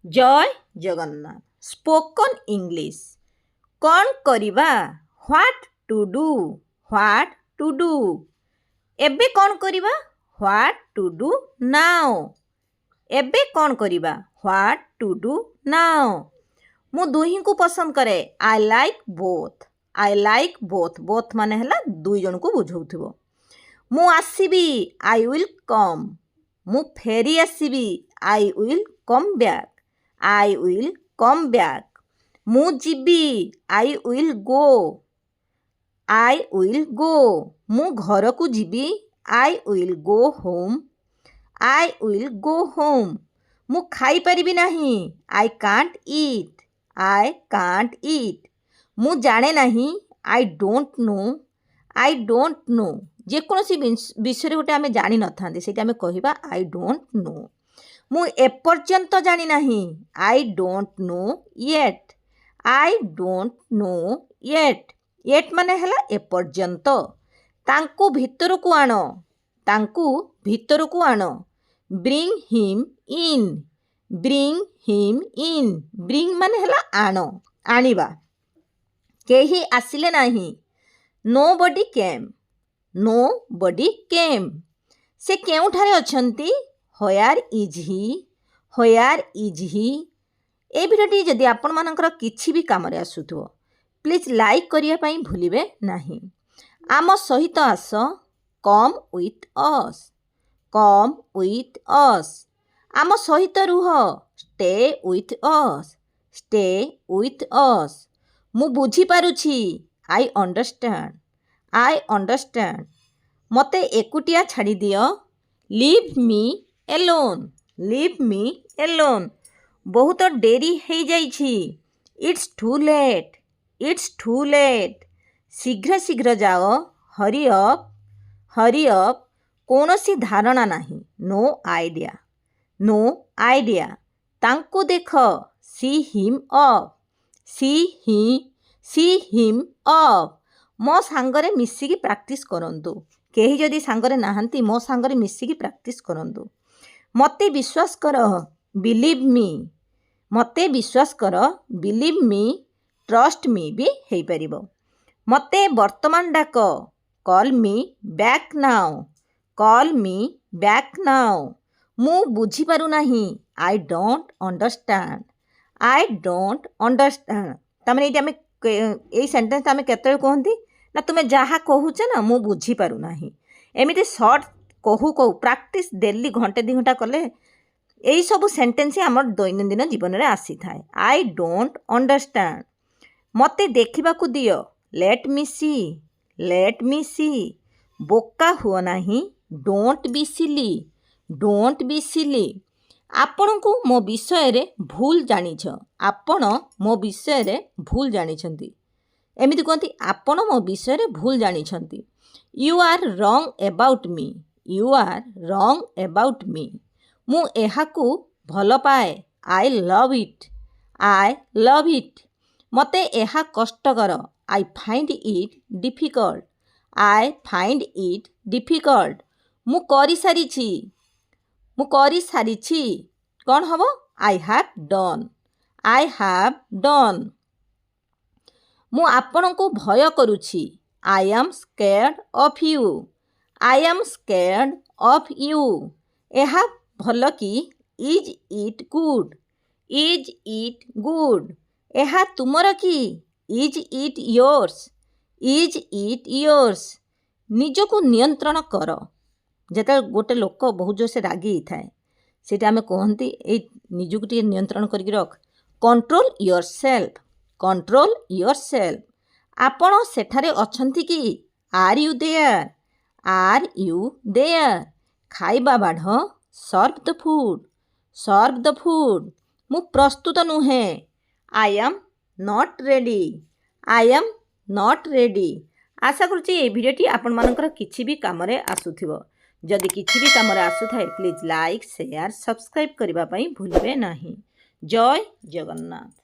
जय Jagannath. Spoken English कौन करिबा what to do what to do एबे कौन करिबा व्हाट टू डू नाउ एबे कौन करिबा व्हाट टू डू नाउ। मु दुही को पसंद करे आई लाइक बोथ बोथ माने हला दुई जन को बुझौथिबो। मु आसीबी आई विल कम मु फेरी आसीबी I will come back I will come back. मु जीबी आई विल गो मु घर को जीबी आई विल गो होम। मु खाई परिबी नहीं आई कांट ईट। मु जाने नहीं आई डोंट नो जेकोसी विषय गोटे आम जानी न था आम कहवा आई डोंट नो। मु एपर्यंत जानी नहीं आई डोंट नो येट माने हला एपर्यंत। तांकु भितर को आनो ब्रिंग हिम इन ब्रिंग माने हला आनो आनिबा। केही आसिले नहीं नो बडी केम से केउठारे अछंती व्हेयर इज ही। ए भिडियोटी जदि आपण मानकर किछि भी काम रे आसुथो प्लीज लाइक करिया पई भूलिबे नहीं। आम सहित आस कम विथ अस आम सहित रुह स्टे विथ अस। मु बुझी पारुछि आई अंडरस्टैंड मते एकुटिया छाड़ी दियो लीव मी एलोन। बहुत डेरी हो जाइछि इट्स टू लेट शीघ्र जाओ हरी अप कौनसी धारणा नहीं नो आइडिया। तांको देख सी हिम अप मो सांगरे मिसिकी प्रैक्टिस करंतु। केही जदि सांगरे नाहंती मो सांगरे मिसिकी प्रैक्टिस करंतु। मते विश्वास कर बिलीव मी ट्रस्ट मी भी हेई परिबो। मते वर्तमान डाक कॉल मी बैक नाउ। मु बुझी पारु नहीं आई डोंट अंडरस्टैंड। तमने ये सेंटेंस आम केतळे कहती ना तुम्हें जहाँ कहूच ना मु बुझी पारु नहीं एमती सर्ट कहू प्रैक्टिस डेली घंटे 2 घंटा कले यही सब सेंटेंस आम दैनंदिन जीवन में आसी थाए। आई डोंट अंडरस्टैंड मते देखा दियो लेट मी सी। बोका हुआ नहीं डोंट बी सिली। आपण को मो विषय रे भूल जानिछंती एमिति कहती आपण मो विषय रे भूल जानिछंती। You are wrong about me मु एहाकू भल पाए आई लव इट। मते एहा कष्टकर आई फाइंड इट डिफिकल्ट। मु करी सारिछि कौन हबो आई हैव डन। मु आपण को भय करुछि I am scared of you. एहा भल कि इज इट गुड एहा तुमर कि इज इट योर्स। निजको नियंत्रण कर जेता गोटे लोक बहुत जोर से रागी थाए सेटा आमे कहंती ए निजको टे नियंत्रण करके रख कंट्रोल योरसेल्फ। आपण सेठारे अछंती कि आर यू देयर। खाइबा बाढ़ सर्व द फूड मु प्रस्तुत नुहे आई एम नॉट रेडी। आशा करुच्ची ये भिडियोटी आपण मानकर किछि भी काम रे आसुथिबो। जदि किछि भी काम रे आसुथाए प्लीज लाइक शेयर सब्सक्राइब करबा पई भूलिबे नहीं। जय जगन्नाथ।